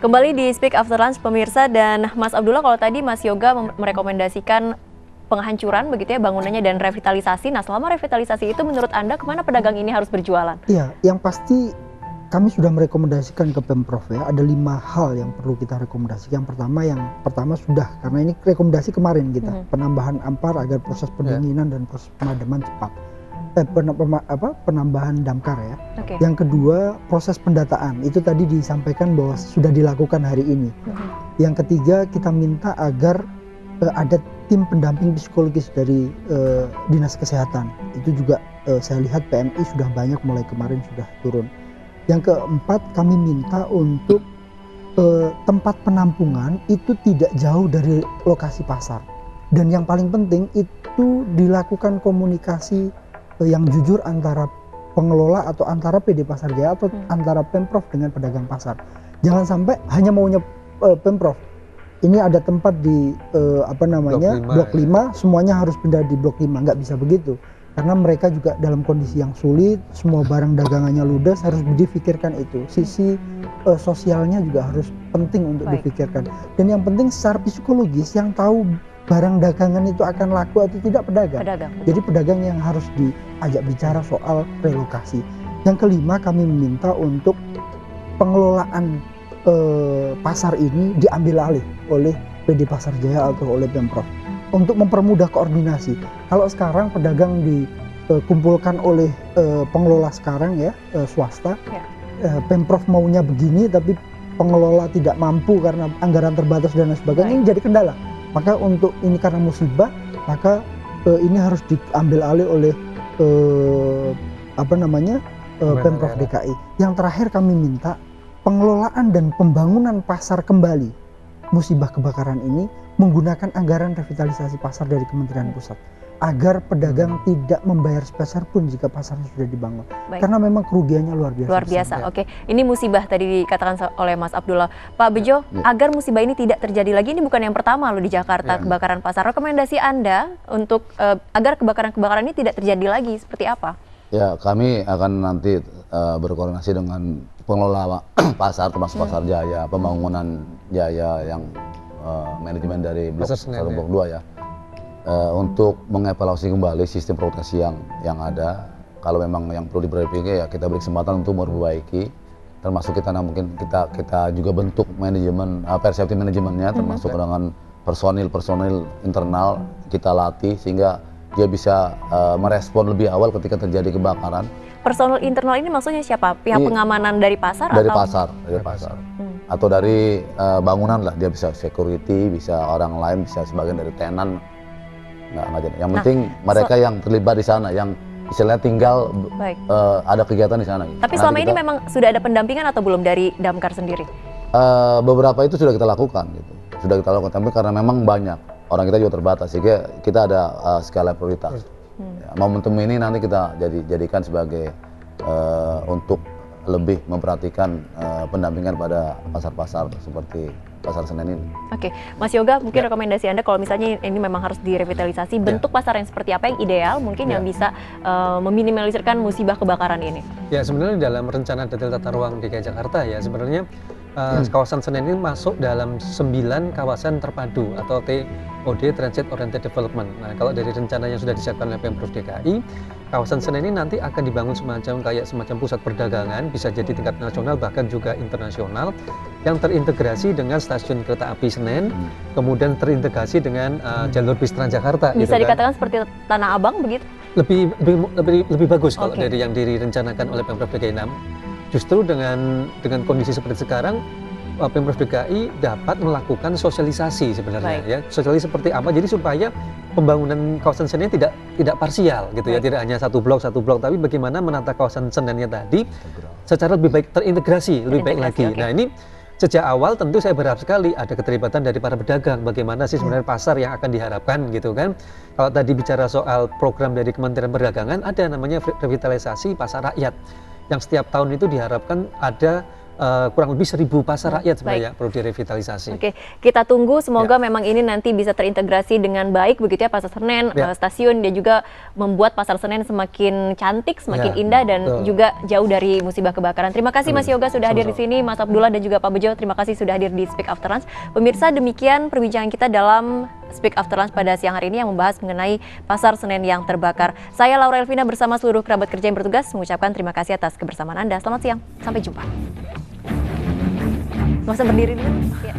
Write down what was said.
Kembali di Speak After Lunch pemirsa, dan Mas Abdullah, kalau tadi Mas Yoga merekomendasikan penghancuran begitu ya bangunannya dan revitalisasi. Nah, selama revitalisasi itu menurut Anda kemana pedagang ini harus berjualan? Iya, yang pasti kami sudah merekomendasikan ke Pemprov ya, ada 5 hal yang perlu kita rekomendasikan. Yang pertama sudah, karena ini rekomendasi kemarin kita, penambahan ampar agar proses pendinginan dan proses pemadaman cepat. Penambahan damkar ya. Yang kedua, proses pendataan, itu tadi disampaikan bahwa sudah dilakukan hari ini. Yang ketiga, kita minta agar ada tim pendamping psikologis dari Dinas Kesehatan. Itu juga saya lihat PMI sudah banyak, mulai kemarin sudah turun. Yang keempat, kami minta untuk tempat penampungan itu tidak jauh dari lokasi pasar. Dan yang paling penting itu dilakukan komunikasi yang jujur antara pengelola atau antara PD Pasar Jaya atau antara Pemprov dengan pedagang pasar. Jangan sampai hanya maunya Pemprov. Ini ada tempat di Blok 5, semuanya harus pindah di Blok 5, nggak bisa begitu. Karena mereka juga dalam kondisi yang sulit, semua barang dagangannya ludes, harus difikirkan itu. Sisi sosialnya juga harus penting untuk difikirkan. Dan yang penting secara psikologis, yang tahu barang dagangan itu akan laku atau tidak pedagang. Jadi pedagang yang harus diajak bicara soal relokasi. Yang kelima, kami meminta untuk pengelolaan pasar ini diambil alih oleh PD Pasar Jaya atau oleh Pemprov untuk mempermudah koordinasi. Kalau sekarang pedagang dikumpulkan oleh pengelola sekarang ya, swasta, Pemprov maunya begini tapi pengelola tidak mampu karena anggaran terbatas dan lain sebagainya, ini jadi kendala. Maka untuk ini karena musibah, maka ini harus diambil alih oleh Pemprov DKI. Yang terakhir, kami minta pengelolaan dan pembangunan pasar kembali musibah kebakaran ini menggunakan anggaran revitalisasi pasar dari Kementerian Pusat, agar pedagang tidak membayar sepeser pun jika pasarnya sudah dibangun. Karena memang kerugiannya luar biasa. Luar biasa. Oke, ini musibah tadi dikatakan oleh Mas Abdullah. Pak Bejo, agar musibah ini tidak terjadi lagi, ini bukan yang pertama loh di Jakarta kebakaran pasar. Rekomendasi Anda untuk agar kebakaran-kebakaran ini tidak terjadi lagi seperti apa? Ya, kami akan nanti berkoordinasi dengan pengelola pasar, termasuk Pasar Jaya, pembangunan Jaya yang manajemen dari Blok 1 Blok 2 ya. Untuk mengevaluasi kembali sistem proteksi yang ada. Kalau memang yang perlu diperbaiki ya kita beri kesempatan untuk memperbaiki, termasuk mungkin kita juga bentuk manajemen, persepsi manajemennya, termasuk dengan personil internal kita latih sehingga dia bisa merespon lebih awal ketika terjadi kebakaran. Personil internal ini maksudnya siapa? Pihak pengamanan dari pasar? Dari pasar. Atau dari bangunan lah, dia bisa security, bisa orang lain, bisa sebagian dari tenan. Nggak. Yang penting mereka yang terlibat di sana, yang istilahnya tinggal ada kegiatan di sana. Gitu. Tapi selama ini memang sudah ada pendampingan atau belum dari Damkar sendiri? Beberapa itu sudah kita lakukan, gitu. Sudah kita lakukan, tapi karena memang banyak orang kita juga terbatas, sehingga kita ada skala prioritas. Momentum ini nanti kita jadikan sebagai untuk lebih memperhatikan pendampingan pada pasar-pasar seperti Pasar Senen ini. Oke, Mas Yoga, mungkin rekomendasi Anda kalau misalnya ini memang harus direvitalisasi, bentuk pasar yang seperti apa yang ideal mungkin yang bisa meminimalisirkan musibah kebakaran ini? Ya, sebenarnya dalam rencana detail tata ruang DKI Jakarta ya, sebenarnya kawasan Senen ini masuk dalam 9 kawasan terpadu atau TOD, Transit Oriented Development. Nah, kalau dari rencana yang sudah disiapkan oleh Pemprov DKI, kawasan Senen ini nanti akan dibangun semacam pusat perdagangan, bisa jadi tingkat nasional bahkan juga internasional, yang terintegrasi dengan stasiun kereta api Senen, kemudian terintegrasi dengan jalur bis Transjakarta. Bisa gitu dikatakan seperti Tanah Abang begitu? Lebih bagus kalau dari yang direncanakan oleh Pemprov DKI. Justru dengan kondisi seperti sekarang, Pemprov DKI dapat melakukan sosialisasi sebenarnya ya. Sosialisasi seperti apa? Jadi supaya pembangunan kawasan Senen tidak parsial gitu ya, tidak hanya satu blok, tapi bagaimana menata kawasan Senennya tadi secara lebih baik, terintegrasi lebih baik lagi. Nah, ini sejak awal tentu saya berharap sekali ada keterlibatan dari para pedagang. Bagaimana sih sebenarnya pasar yang akan diharapkan gitu kan? Kalau tadi bicara soal program dari Kementerian Perdagangan, ada namanya revitalisasi pasar rakyat, yang setiap tahun itu diharapkan ada kurang lebih 1.000 pasar rakyat sebenarnya perlu direvitalisasi. Oke, kita tunggu semoga memang ini nanti bisa terintegrasi dengan baik begitu ya Pasar Senen, stasiun, dan juga membuat Pasar Senen semakin cantik, semakin indah, dan juga jauh dari musibah kebakaran. Terima kasih Mas Yoga sudah hadir di sini, Mas Abdullah dan juga Pak Bejo, terima kasih sudah hadir di Speak After Lunch. Pemirsa, demikian perbincangan kita dalam Speak After Lunch pada siang hari ini yang membahas mengenai Pasar Senen yang terbakar. Saya Laura Elvina bersama seluruh kerabat kerja yang bertugas mengucapkan terima kasih atas kebersamaan Anda. Selamat siang, sampai jumpa. Nggak usah berdiri dulu. Ya.